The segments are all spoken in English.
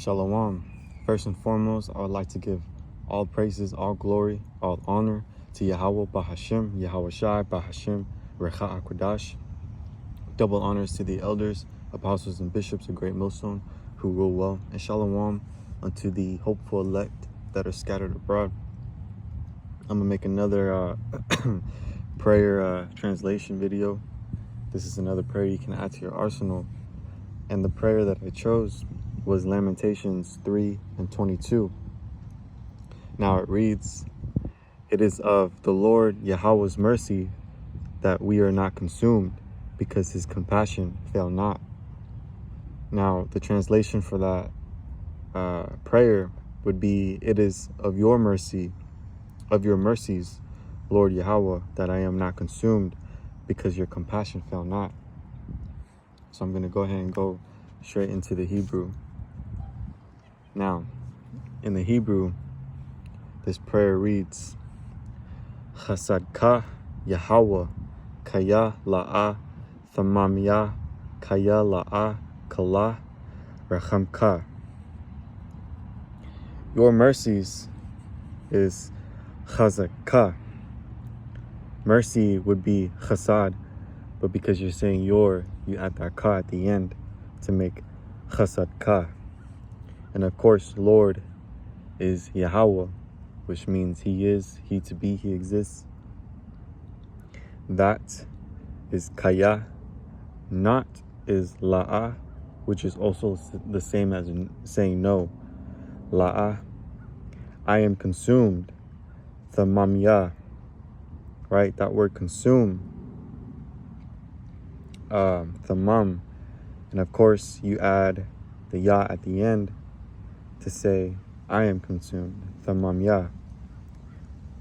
Shalom. First and foremost, I would like to give all praises, all glory, all honor to Yahweh Bahashim, Yahweh Shai Bahashim, Recha Akwadash. Double honors to the elders, apostles, and bishops of Great Millstone who rule well. And Shalom unto the hopeful elect that are scattered abroad. I'm going to make another prayer translation video. This is another prayer you can add to your arsenal. And the prayer that I chose was Lamentations 3:22. Now it reads, "It is of the Lord Yahweh's mercy that we are not consumed, because his compassion fail not." Now the translation for that prayer would be, "It is of your mercy, of your mercies, Lord Yahweh, that I am not consumed, because your compassion fail not." So I'm going to go ahead and go straight into the Hebrew. Now, in the Hebrew, this prayer reads, "Chasadka Yahweh, kaya la'a thamamya, kaya la'a kala rachamka." Your mercies is chazaka. Mercy would be chasad, but because you're saying you add that ka at the end to make chasadka. And of course, Lord is Yahweh, which means he is, he to be, he exists. That is kaya. Not is la'a, which is also the same as saying no. La'a. I am consumed. Thamamya. Right? That word consume. Thamam. And of course, you add the ya at the end to say, I am consumed. Thamamya.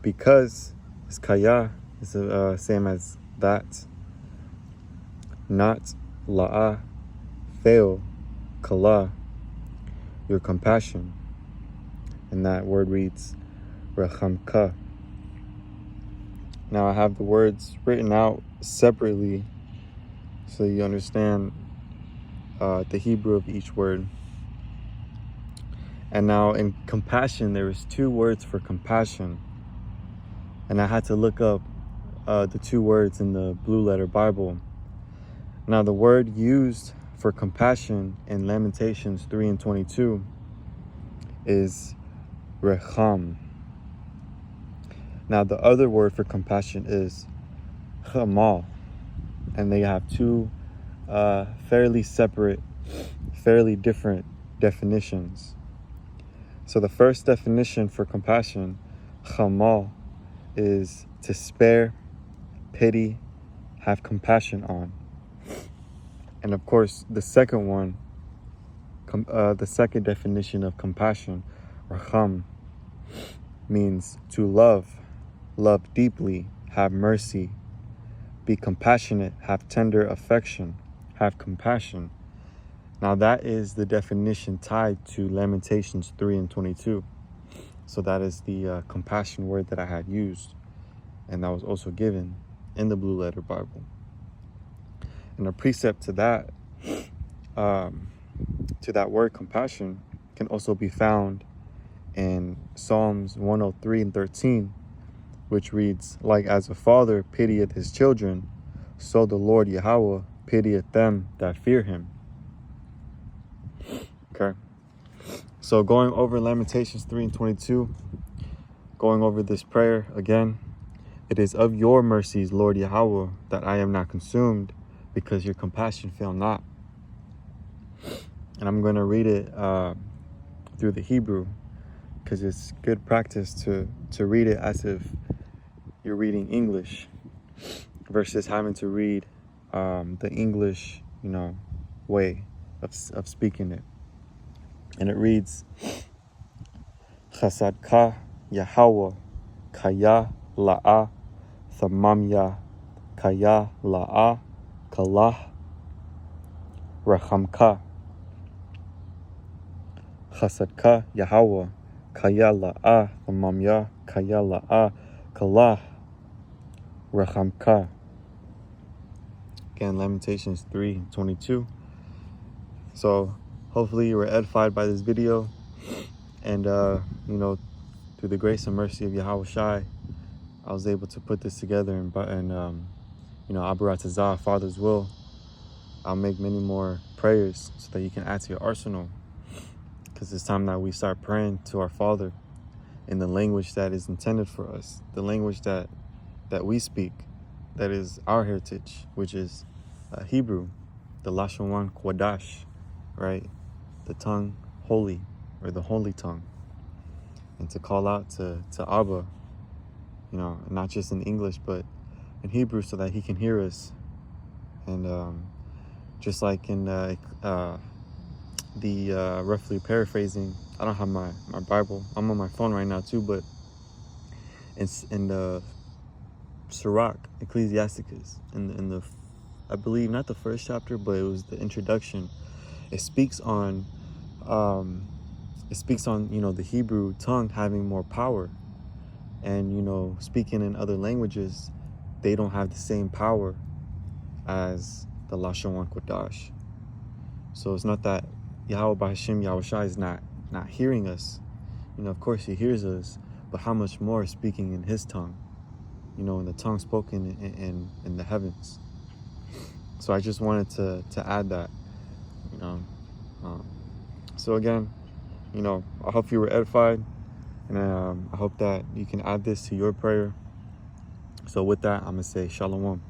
Because it's kaya is the same as that. Not la'a. Fail. Kala. Your compassion. And that word reads rachamka. Now I have the words written out separately so you understand the Hebrew of each word. And now in compassion, there is two words for compassion. And I had to look up the two words in the Blue Letter Bible. Now the word used for compassion in Lamentations 3:22 is recham. Now the other word for compassion is chamal. And they have two fairly separate, fairly different definitions. So the first definition for compassion, chamal, is to spare, pity, have compassion on. And of course, the second one, the second definition of compassion, racham, means to love deeply, have mercy, be compassionate, have tender affection, have compassion. Now that is the definition tied to Lamentations 3:22. So that is the compassion word that I had used, and that was also given in the Blue Letter Bible. And a precept to that word compassion can also be found in Psalms 103:13, which reads, "Like as a father pitieth his children, so the Lord Yahweh pitieth them that fear him." Okay. So going over Lamentations 3:22, going over this prayer again, "It is of your mercies, Lord Yahweh, that I am not consumed, because your compassion fail not." And I'm going to read it through the Hebrew, because it's good practice to read it as if you're reading English versus having to read the English, way of speaking it. And it reads, "Chasadka Yahweh, kaya la'a thamamya, kaya la'a kalah rachamka." Chasadka Yahweh, kaya la'a thamamya, kaya la'a kalah rachamka. Again, Lamentations 3:22. So hopefully you were edified by this video. And, you know, through the grace and mercy of Yahweh Shai, I was able to put this together. And you know, Abaratazah, Father's will, I'll make many more prayers so that you can add to your arsenal. Because it's time that we start praying to our Father in the language that is intended for us, the language that we speak, that is our heritage, which is Hebrew, the Lashon Kodash, right? The tongue holy, or the holy tongue. And to call out to Abba, you know, not just in English, but in Hebrew, so that he can hear us. And just like in roughly paraphrasing, I don't have my Bible. I'm on my phone right now too, but in the Sirach, Ecclesiasticus, in the I believe not the first chapter, but it was the introduction. It speaks on you know, the Hebrew tongue having more power, and you know, speaking in other languages, they don't have the same power as the Lashon Kodash. So it's not that Yahweh Bahashim Yahweh Shai is not hearing us. You know, of course he hears us, but how much more speaking in his tongue, you know, in the tongue spoken in the heavens. So I just wanted to add that, you know. So again, you know, I hope you were edified, and I hope that you can add this to your prayer. So with that, I'm going to say Shalom.